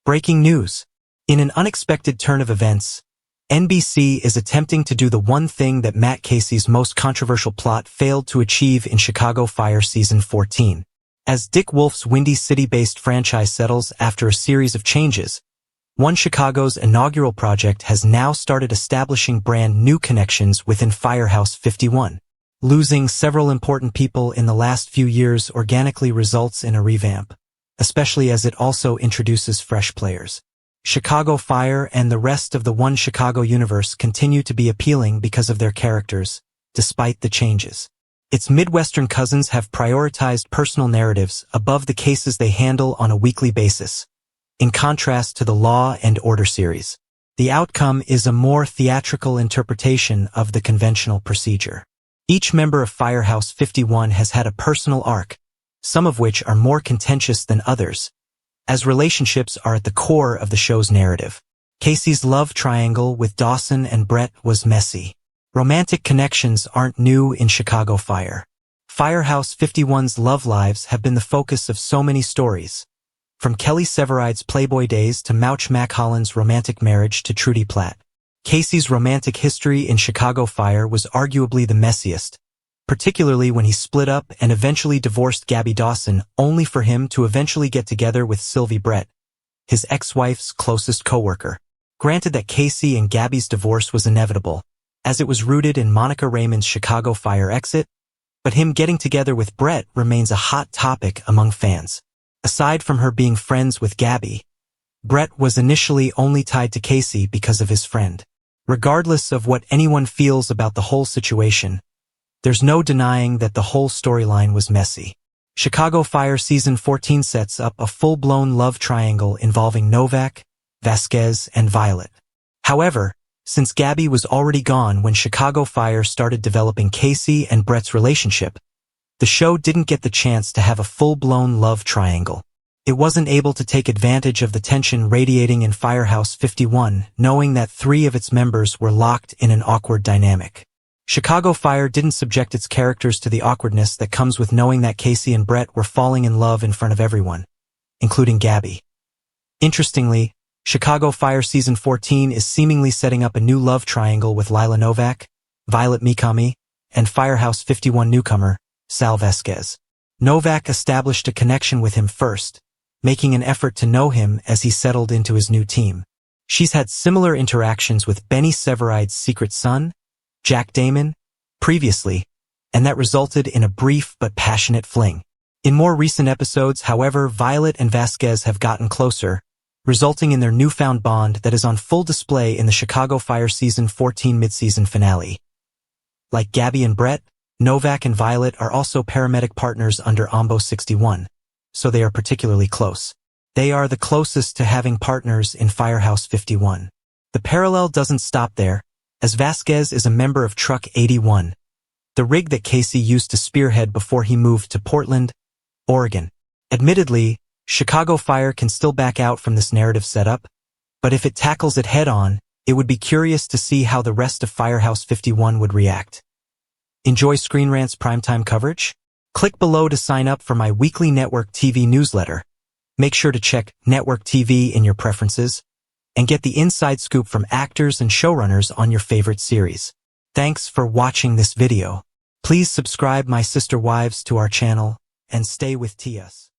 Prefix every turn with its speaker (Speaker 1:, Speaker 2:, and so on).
Speaker 1: Breaking news. In an unexpected turn of events, NBC is attempting to do the one thing that Matt Casey's most controversial plot failed to achieve in Chicago Fire Season 14. As Dick Wolf's Windy City-based franchise settles after a series of changes, One Chicago's inaugural project has now started establishing brand new connections within Firehouse 51. Losing several important people in the last few years organically results in a revamp, especially as it also introduces fresh players. Chicago Fire and the rest of the One Chicago universe continue to be appealing because of their characters, despite the changes. Its Midwestern cousins have prioritized personal narratives above the cases they handle on a weekly basis, in contrast to the Law and Order series. The outcome is a more theatrical interpretation of the conventional procedure. Each member of Firehouse 51 has had a personal arc, some of which are more contentious than others, as relationships are at the core of the show's narrative. Casey's love triangle with Dawson and Brett was messy. Romantic connections aren't new in Chicago Fire. Firehouse 51's love lives have been the focus of so many stories, from Kelly Severide's Playboy days to Mouch Holland's romantic marriage to Trudy Platt. Casey's romantic history in Chicago Fire was arguably the messiest, particularly when he split up and eventually divorced Gabby Dawson, only for him to eventually get together with Sylvie Brett, his ex-wife's closest co-worker. Granted that Casey and Gabby's divorce was inevitable, as it was rooted in Monica Raymond's Chicago Fire exit, but him getting together with Brett remains a hot topic among fans. Aside from her being friends with Gabby, Brett was initially only tied to Casey because of his friend. Regardless of what anyone feels about the whole situation, there's no denying that the whole storyline was messy. Chicago Fire Season 14 sets up a full-blown love triangle involving Novak, Vasquez, and Violet. However, since Gabby was already gone when Chicago Fire started developing Casey and Brett's relationship, the show didn't get the chance to have a full-blown love triangle. It wasn't able to take advantage of the tension radiating in Firehouse 51, knowing that 3 of its members were locked in an awkward dynamic. Chicago Fire didn't subject its characters to the awkwardness that comes with knowing that Casey and Brett were falling in love in front of everyone, including Gabby. Interestingly, Chicago Fire Season 14 is seemingly setting up a new love triangle with Lila Novak, Violet Mikami, and Firehouse 51 newcomer, Sal Vasquez. Novak established a connection with him first, making an effort to know him as he settled into his new team. She's had similar interactions with Benny Severide's secret son, Jack Damon, previously, and that resulted in a brief but passionate fling. In more recent episodes, however, Violet and Vasquez have gotten closer, resulting in their newfound bond that is on full display in the Chicago Fire Season 14 mid-season finale. Like Gabby and Brett, Novak and Violet are also paramedic partners under OMBO 61, so they are particularly close. They are the closest to having partners in Firehouse 51. The parallel doesn't stop there, as Vasquez is a member of Truck 81, the rig that Casey used to spearhead before he moved to Portland, Oregon. Admittedly, Chicago Fire can still back out from this narrative setup, but if it tackles it head-on, it would be curious to see how the rest of Firehouse 51 would react. Enjoy Screen Rant's primetime coverage? Click below to sign up for my weekly Network TV newsletter. Make sure to check Network TV in your preferences, and get the inside scoop from actors and showrunners on your favorite series. Thanks for watching this video. Please subscribe my sister wives to our channel, and stay with TS.